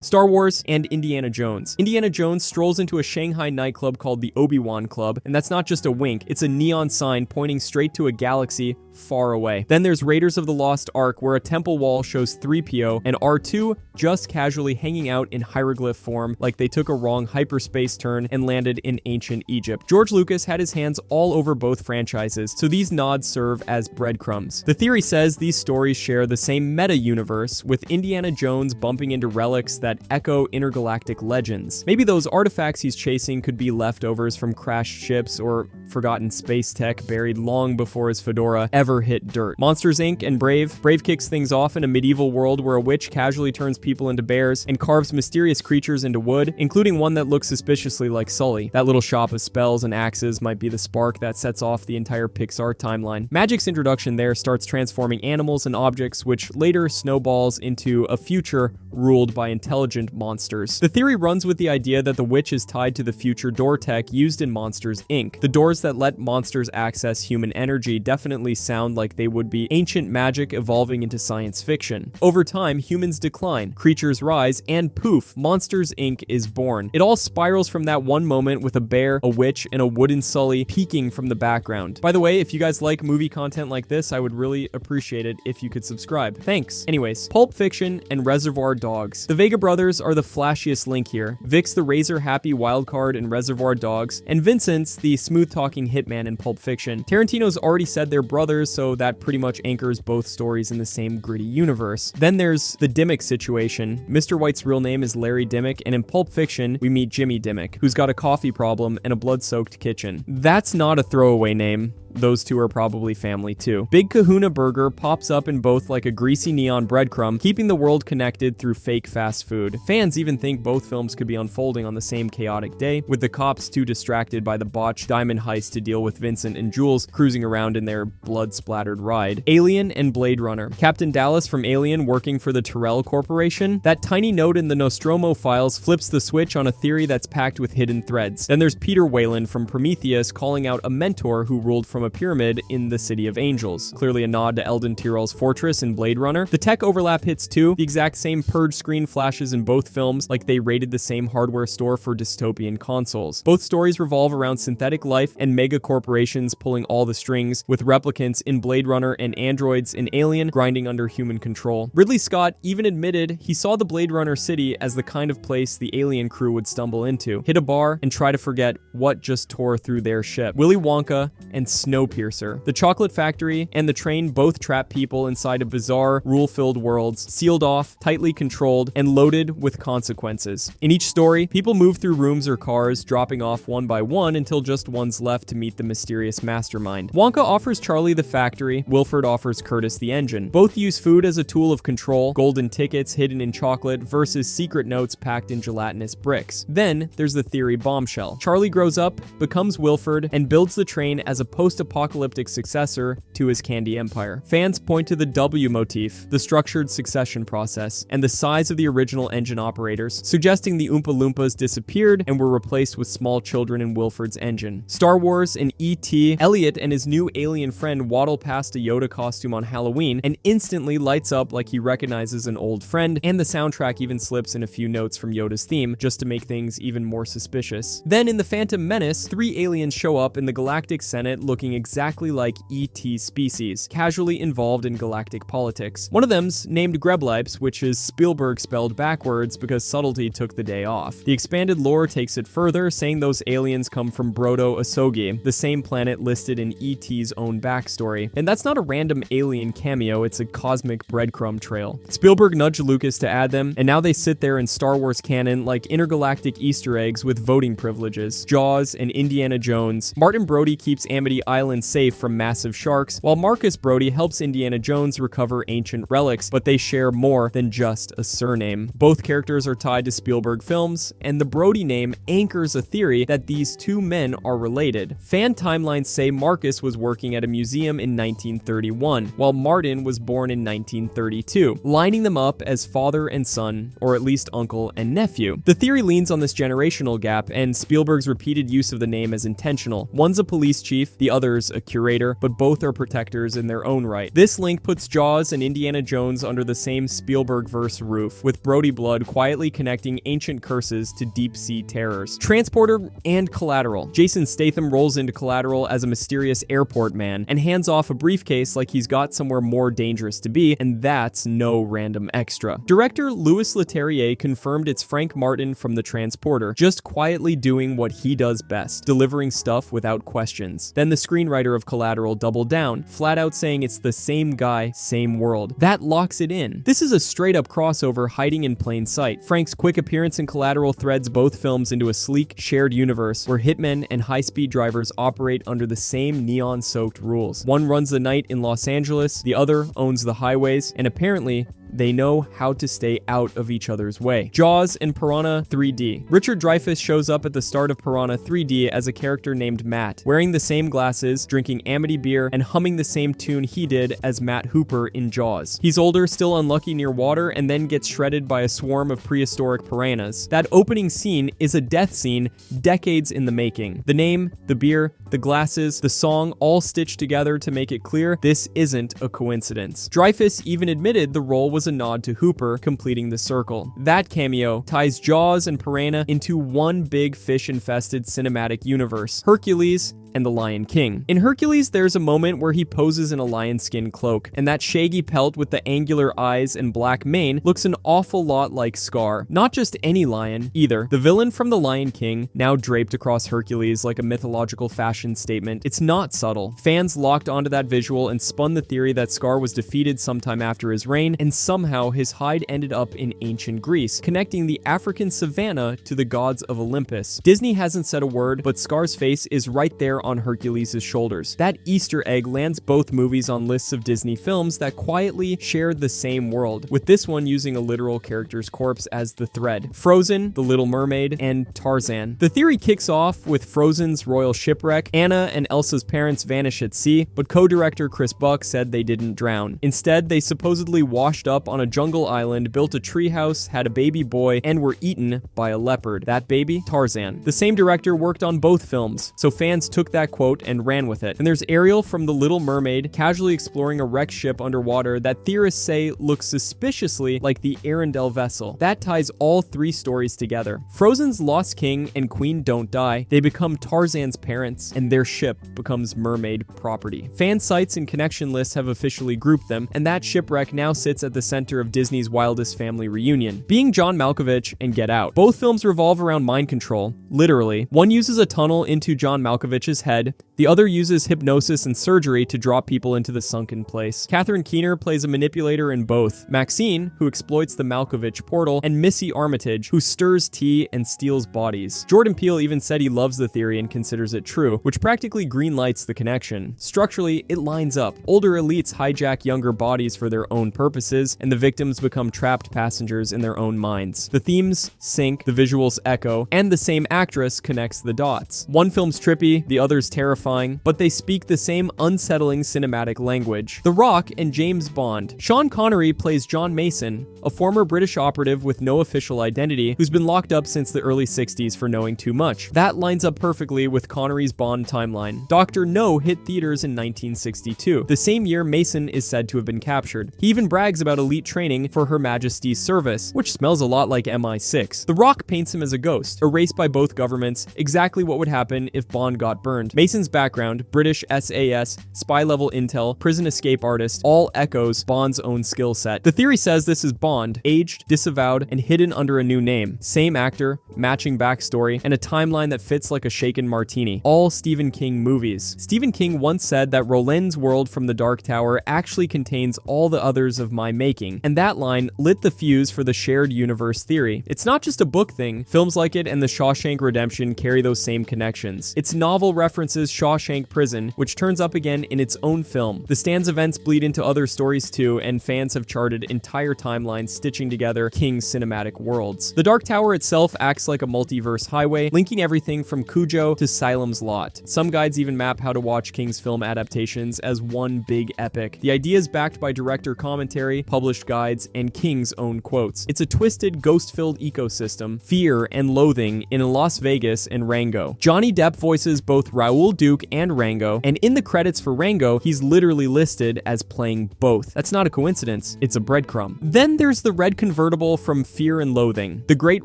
Star Wars and Indiana Jones. Indiana Jones strolls into a Shanghai nightclub called the Obi-Wan Club, and that's not just a wink, it's a neon sign pointing straight to a galaxy far away. Then there's Raiders of the Lost Ark, where a temple wall shows 3PO and R2 just casually hanging out in hieroglyph form like they took a wrong hyperspace turn and landed in ancient Egypt. George Lucas had his hands all over both franchises, so these nods serve as breadcrumbs. The theory says these stories share the same meta-universe, with Indiana Jones bumping into relics that echo intergalactic legends. Maybe those artifacts he's chasing could be leftovers from crashed ships or forgotten space tech buried long before his fedora ever hit dirt. Monsters Inc. and Brave kicks things off in a medieval world where a witch casually turns people into bears and carves mysterious creatures into wood, including one that looks suspiciously like Sully. That little shop of spells and axes might be the spark that sets off the entire Pixar timeline. Magic's introduction there starts transforming animals and objects, which later snowballs into a future ruled by intelligent monsters. The theory runs with the idea that the witch is tied to the future door tech used in Monsters Inc. The doors that let monsters access human energy definitely sound like they would be ancient magic evolving into science fiction. Over time, humans decline, creatures rise, and poof, Monsters Inc. is born. It all spirals from that one moment with a bear, a witch, and a wooden Sully peeking from the background. By the way, if you guys like movie content like this, I would really appreciate it if you could subscribe. Thanks. Anyways, Pulp Fiction and Reservoir Dogs. The Vega brothers are the flashiest link here. Vic's the razor-happy wildcard in Reservoir Dogs, and Vincent's the smooth-talking hitman in Pulp Fiction. Tarantino's already said they're brothers, so that pretty much anchors both stories in the same gritty universe. Then there's the Dimmock situation. Mr. White's real name is Larry Dimmock, and in Pulp Fiction, we meet Jimmy Dimmock, who's got a coffee problem and a blood-soaked kitchen. That's not a throwaway name. Those two are probably family too. Big Kahuna Burger pops up in both like a greasy neon breadcrumb, keeping the world connected through fake fast food. Fans even think both films could be unfolding on the same chaotic day, with the cops too distracted by the botched diamond heist to deal with Vincent and Jules cruising around in their blood-splattered ride. Alien and Blade Runner. Captain Dallas from Alien working for the Tyrell Corporation. That tiny note in the Nostromo files flips the switch on a theory that's packed with hidden threads. Then there's Peter Weyland from Prometheus calling out a mentor who ruled from a pyramid in the City of Angels. Clearly a nod to Eldon Tyrell's fortress in Blade Runner. The tech overlap hits too. The exact same purge screen flashes in both films, like they raided the same hardware store for dystopian consoles. Both stories revolve around synthetic life and mega corporations pulling all the strings, with replicants in Blade Runner and androids in Alien grinding under human control. Ridley Scott even admitted he saw the Blade Runner city as the kind of place the Alien crew would stumble into, hit a bar, and try to forget what just tore through their ship. Willy Wonka and Snowpiercer. The chocolate factory and the train both trap people inside of bizarre, rule-filled worlds, sealed off, tightly controlled, and loaded with consequences. In each story, people move through rooms or cars, dropping off one by one until just one's left to meet the mysterious mastermind. Wonka offers Charlie the factory, Wilford offers Curtis the engine. Both use food as a tool of control, golden tickets hidden in chocolate versus secret notes packed in gelatinous bricks. Then, there's the theory bombshell. Charlie grows up, becomes Wilford, and builds the train as a post-apocalyptic successor to his candy empire. Fans point to the W motif, the structured succession process, and the size of the original engine operators, suggesting the Oompa Loompas disappeared and were replaced with small children in Wilford's engine. Star Wars and E.T., Elliot and his new alien friend waddle past a Yoda costume on Halloween and instantly lights up like he recognizes an old friend, and the soundtrack even slips in a few notes from Yoda's theme just to make things even more suspicious. Then in The Phantom Menace, 3 aliens show up in the Galactic Senate looking exactly like E.T. species, casually involved in galactic politics. One of them's named Grebleipes, which is Spielberg spelled backwards because subtlety took the day off. The expanded lore takes it further, saying those aliens come from Brodo Osogi, the same planet listed in E.T.'s own backstory. And that's not a random alien cameo, it's a cosmic breadcrumb trail. Spielberg nudged Lucas to add them, and now they sit there in Star Wars canon like intergalactic Easter eggs with voting privileges. Jaws and Indiana Jones. Martin Brody keeps Amity Island safe from massive sharks, while Marcus Brody helps Indiana Jones recover ancient relics, but they share more than just a surname. Both characters are tied to Spielberg films, and the Brody name anchors a theory that these two men are related. Fan timelines say Marcus was working at a museum in 1931, while Martin was born in 1932, lining them up as father and son, or at least uncle and nephew. The theory leans on this generational gap, and Spielberg's repeated use of the name as intentional. One's a police chief, the other other's a curator, but both are protectors in their own right. This link puts Jaws and Indiana Jones under the same Spielberg-verse roof, with Brody Blood quietly connecting ancient curses to deep-sea terrors. Transporter and Collateral. Jason Statham rolls into Collateral as a mysterious airport man and hands off a briefcase like he's got somewhere more dangerous to be, and that's no random extra. Director Louis Leterrier confirmed it's Frank Martin from The Transporter, just quietly doing what he does best, delivering stuff without questions. Then the screenwriter of Collateral doubled down, flat out saying it's the same guy, same world. That locks it in. This is a straight-up crossover hiding in plain sight. Frank's quick appearance in Collateral threads both films into a sleek, shared universe where hitmen and high-speed drivers operate under the same neon-soaked rules. One runs the night in Los Angeles, the other owns the highways, and apparently, they know how to stay out of each other's way. Jaws and Piranha 3D. Richard Dreyfuss shows up at the start of Piranha 3D as a character named Matt, wearing the same glasses, drinking Amity beer, and humming the same tune he did as Matt Hooper in Jaws. He's older, still unlucky near water, and then gets shredded by a swarm of prehistoric piranhas. That opening scene is a death scene decades in the making. The name, the beer, the glasses, the song all stitched together to make it clear this isn't a coincidence. Dreyfuss even admitted the role was a nod to Hooper, completing the circle. That cameo ties Jaws and Piranha into one big fish-infested cinematic universe. Hercules and the Lion King. In Hercules, there's a moment where he poses in a lion skin cloak, and that shaggy pelt with the angular eyes and black mane looks an awful lot like Scar. Not just any lion, either. The villain from the Lion King, now draped across Hercules like a mythological fashion statement, it's not subtle. Fans locked onto that visual and spun the theory that Scar was defeated sometime after his reign, and somehow his hide ended up in ancient Greece, connecting the African savanna to the gods of Olympus. Disney hasn't said a word, but Scar's face is right there on Hercules' shoulders. That Easter egg lands both movies on lists of Disney films that quietly shared the same world, with this one using a literal character's corpse as the thread. Frozen, The Little Mermaid, and Tarzan. The theory kicks off with Frozen's royal shipwreck. Anna and Elsa's parents vanish at sea, but co-director Chris Buck said they didn't drown. Instead, they supposedly washed up on a jungle island, built a treehouse, had a baby boy, and were eaten by a leopard. That baby? Tarzan. The same director worked on both films, so fans took that quote and ran with it. And there's Ariel from The Little Mermaid casually exploring a wrecked ship underwater that theorists say looks suspiciously like the Arendelle vessel. That ties all three stories together. Frozen's lost king and queen don't die. They become Tarzan's parents, and their ship becomes mermaid property. Fan sites and connection lists have officially grouped them, and that shipwreck now sits at the center of Disney's wildest family reunion. Being John Malkovich and Get Out. Both films revolve around mind control, literally. One uses a tunnel into John Malkovich's head, the other uses hypnosis and surgery to drop people into the sunken place. Catherine Keener plays a manipulator in both. Maxine, who exploits the Malkovich portal, and Missy Armitage, who stirs tea and steals bodies. Jordan Peele even said he loves the theory and considers it true, which practically greenlights the connection. Structurally, it lines up. Older elites hijack younger bodies for their own purposes, and the victims become trapped passengers in their own minds. The themes sync, the visuals echo, and the same actress connects the dots. One film's trippy, the other's terrifying, but they speak the same unsettling cinematic language. The Rock and James Bond. Sean Connery plays John Mason, a former British operative with no official identity who's been locked up since the early 60s for knowing too much. That lines up perfectly with Connery's Bond timeline. Dr. No hit theaters in 1962, the same year Mason is said to have been captured. He even brags about elite training for Her Majesty's service, which smells a lot like MI6. The Rock paints him as a ghost, erased by both governments, exactly what would happen if Bond got burned. Mason's background, British SAS, spy-level intel, prison escape artist, all echoes Bond's own skill set. The theory says this is Bond, aged, disavowed, and hidden under a new name. Same actor, matching backstory, and a timeline that fits like a shaken martini. All Stephen King movies. Stephen King once said that Roland's world from The Dark Tower actually contains all the others of my making, and that line lit the fuse for the shared universe theory. It's not just a book thing. Films like it and The Shawshank Redemption carry those same connections. Its novel references Shawshank Prison, which turns up again in its own film. The Stan's events bleed into other stories too, and fans have charted entire timelines stitching together King's cinematic worlds. The Dark Tower itself acts like a multiverse highway, linking everything from Cujo to Salem's Lot. Some guides even map how to watch King's film adaptations as one big epic. The idea is backed by director commentary, published guides, and King's own quotes. It's a twisted, ghost-filled ecosystem, fear and loathing in Las Vegas and Rango. Johnny Depp voices both Raoul Duke and Rango, and in the credits for Rango, he's literally listed as playing both. That's not a coincidence, it's a breadcrumb. Then there's the red convertible from Fear and Loathing, the great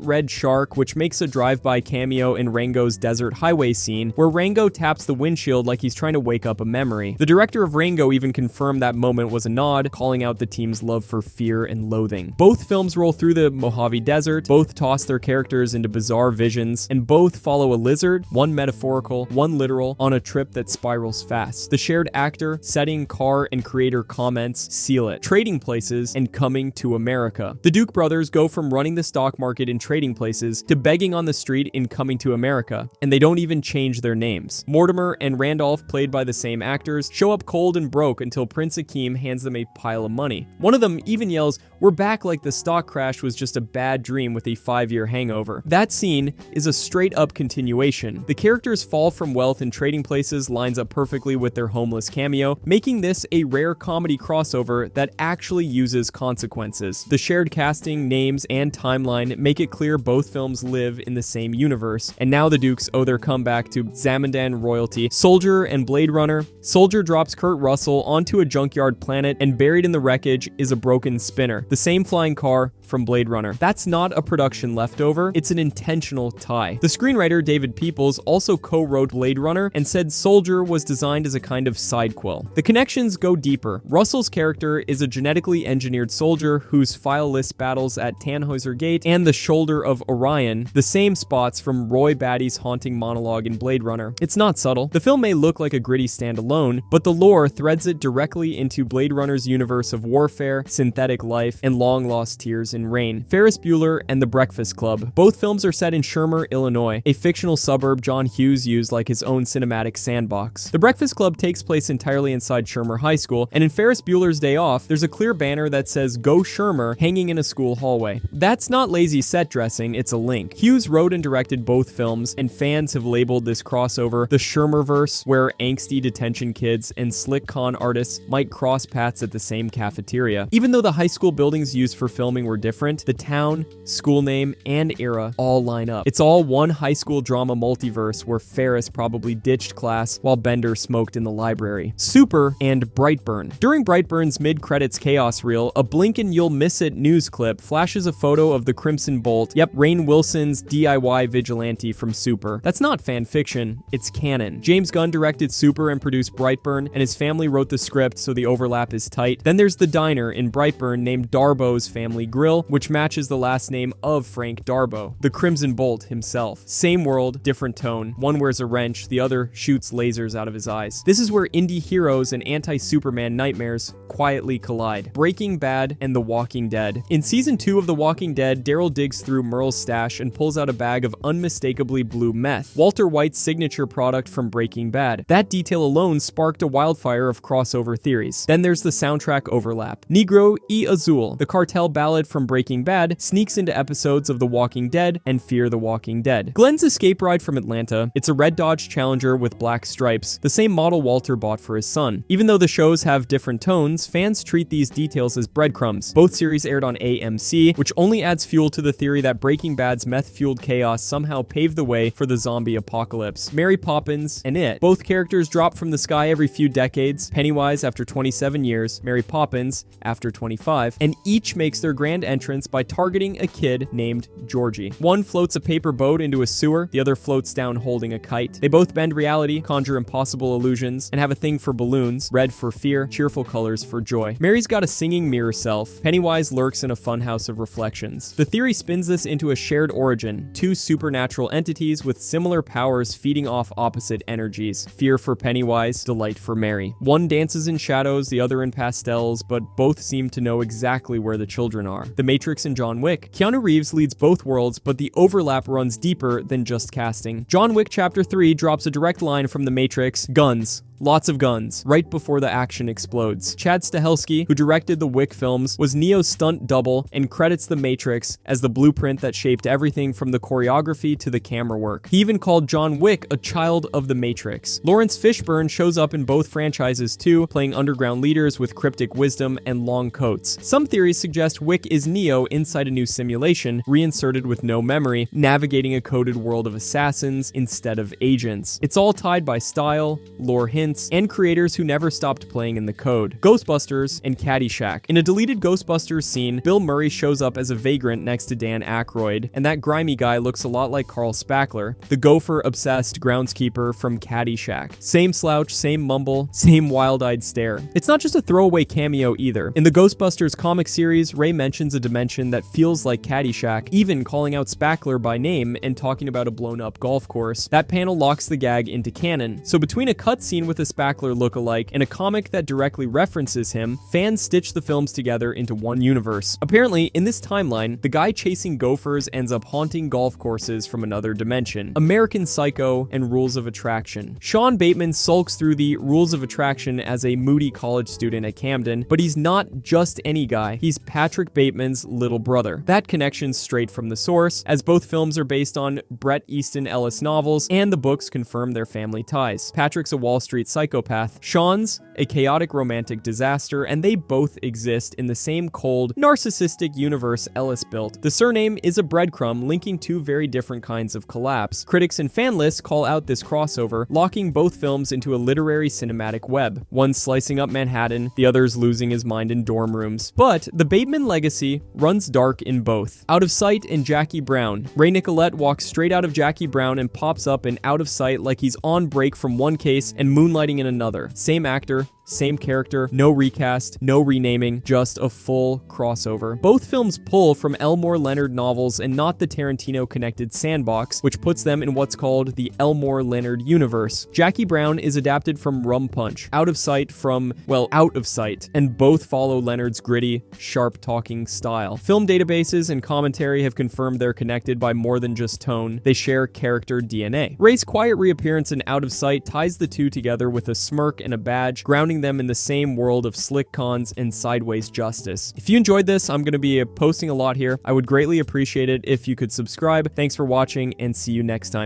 red shark, which makes a drive-by cameo in Rango's desert highway scene, where Rango taps the windshield like he's trying to wake up a memory. The director of Rango even confirmed that moment was a nod, calling out the team's love for Fear and Loathing. Both films roll through the Mojave Desert, both toss their characters into bizarre visions, and both follow a lizard, one metaphorical, one literal, on a trip that spirals fast. The shared actor, setting, car, and creator comments seal it. Trading Places and Coming to America. The Duke brothers go from running the stock market in Trading Places to begging on the street in Coming to America, and they don't even change their names. Mortimer and Randolph, played by the same actors, show up cold and broke until Prince Akeem hands them a pile of money. One of them even yells, "We're back," like the stock crash was just a bad dream with a 5-year hangover. That scene is a straight-up continuation. The characters' fall from wealth in Trading Places lines up perfectly with their homeless cameo, making this a rare comedy crossover that actually uses consequences. The shared casting, names, and timeline make it clear both films live in the same universe, and now the Dukes owe their comeback to Zamandan royalty. Soldier and Blade Runner. Soldier drops Kurt Russell onto a junkyard planet, and buried in the wreckage is a broken spinner, the same flying car from Blade Runner. That's not a production leftover, it's an intentional tie. The screenwriter David Peoples also co-wrote Blade Runner and said Soldier was designed as a kind of sidequel. The connections go deeper. Russell's character is a genetically engineered soldier whose file list battles at Tannhäuser Gate and the Shoulder of Orion, the same spots from Roy Batty's haunting monologue in Blade Runner. It's not subtle. The film may look like a gritty standalone, but the lore threads it directly into Blade Runner's universe of warfare, synthetic life, and long-lost tears in rain. Ferris Bueller and The Breakfast Club. Both films are set in Shermer, Illinois, a fictional suburb John Hughes used like his own cinematic sandbox. The Breakfast Club takes place entirely inside Shermer High School, and in Ferris Bueller's Day Off, there's a clear banner that says "Go Shermer" hanging in a school hallway. That's not lazy set dressing, it's a link. Hughes wrote and directed both films, and fans have labeled this crossover the Shermerverse, where angsty detention kids and slick con artists might cross paths at the same cafeteria. Even though the high school buildings used for filming were different, the town, school name, and era all line up. It's all one high school drama multiverse where Ferris probably ditched class while Bender smoked in the library. Super and Brightburn. During Brightburn's mid-credits chaos reel, a blink and you'll miss it news clip flashes a photo of the Crimson Bolt, Rainn Wilson's DIY vigilante from Super. That's not fan fiction, it's canon. James Gunn directed Super and produced Brightburn, and his family wrote the script, so the overlap is tight. Then there's the diner in Brightburn named Darbo's Family Grill, which matches the last name of Frank Darbo, the Crimson Bolt himself. Same world, different tone. One wears a wrench, the other shoots lasers out of his eyes. This is where indie heroes and anti-Superman nightmares quietly collide. Breaking Bad and The Walking Dead. In season 2 of The Walking Dead, Daryl digs through Merle's stash and pulls out a bag of unmistakably blue meth, Walter White's signature product from Breaking Bad. That detail alone sparked a wildfire of crossover theories. Then there's the soundtrack overlap. Negro y Azul, the cartel ballad from Breaking Bad, sneaks into episodes of The Walking Dead and Fear the Walking Dead. Glenn's escape ride from Atlanta, it's a red Dodge Challenger with black stripes, the same model Walter bought for his son. Even though the shows have different tones, fans treat these details as breadcrumbs. Both series aired on AMC, which only adds fuel to the theory that Breaking Bad's meth-fueled chaos somehow paved the way for the zombie apocalypse. Mary Poppins and It. Both characters drop from the sky every few decades, Pennywise after 27 years, Mary Poppins after 25, and each makes their grand entrance by targeting a kid named Georgie. One floats a paper boat into a sewer, the other floats down holding a kite. They both bend reality, conjure impossible illusions, and have a thing for balloons, red for fear, cheerful colors for joy. Mary's got a singing mirror self. Pennywise lurks in a funhouse of reflections. The theory spins this into a shared origin, two supernatural entities with similar powers feeding off opposite energies. Fear for Pennywise, delight for Mary. One dances in shadows, the other in pastels, but both seem to know exactly where the children are. The Matrix and John Wick. Keanu Reeves leads both worlds, but the overlap runs deeper than just casting. John Wick Chapter 3 drops a direct line from The Matrix, guns, lots of guns, right before the action explodes. Chad Stahelski, who directed the Wick films, was Neo's stunt double and credits The Matrix as the blueprint that shaped everything from the choreography to the camera work. He even called John Wick a child of The Matrix. Lawrence Fishburne shows up in both franchises too, playing underground leaders with cryptic wisdom and long coats. Some theories suggest Wick is Neo inside a new simulation, reinserted with no memory, navigating a coded world of assassins instead of agents. It's all tied by style, lore hints, and creators who never stopped playing in the code. Ghostbusters and Caddyshack. In a deleted Ghostbusters scene, Bill Murray shows up as a vagrant next to Dan Aykroyd, and that grimy guy looks a lot like Carl Spackler, the gopher-obsessed groundskeeper from Caddyshack. Same slouch, same mumble, same wild-eyed stare. It's not just a throwaway cameo either. In the Ghostbusters comic series, Ray mentions a dimension that feels like Caddyshack, even calling out Spackler by name and talking about a blown-up golf course. That panel locks the gag into canon. So between a cutscene with a Spackler lookalike and a comic that directly references him, fans stitch the films together into one universe. Apparently, in this timeline, the guy chasing gophers ends up haunting golf courses from another dimension. American Psycho and Rules of Attraction. Sean Bateman sulks through the Rules of Attraction as a moody college student at Camden, but he's not just any guy. He's Patrick Bateman's little brother. That connection's straight from the source, as both films are based on Bret Easton Ellis novels, and the books confirm their family ties. Patrick's a Wall Street psychopath. Sean's a chaotic romantic disaster, and they both exist in the same cold, narcissistic universe Ellis built. The surname is a breadcrumb linking two very different kinds of collapse. Critics and fan lists call out this crossover, locking both films into a literary cinematic web. One slicing up Manhattan, the other's losing his mind in dorm rooms. But the Bateman legacy runs dark in both. Out of Sight and Jackie Brown. Ray Nicolette walks straight out of Jackie Brown and pops up in Out of Sight like he's on break from one case and moonlighting in another. Same actor, same character, no recast, no renaming, just a full crossover. Both films pull from Elmore Leonard novels and not the Tarantino-connected sandbox, which puts them in what's called the Elmore Leonard universe. Jackie Brown is adapted from Rum Punch, Out of Sight from, well, Out of Sight, and both follow Leonard's gritty, sharp-talking style. Film databases and commentary have confirmed they're connected by more than just tone. They share character DNA. Ray's quiet reappearance in Out of Sight ties the two together with a smirk and a badge, grounding them in the same world of slick cons and sideways justice. If you enjoyed this, I'm going to be posting a lot here. I would greatly appreciate it if you could subscribe. Thanks for watching, and see you next time.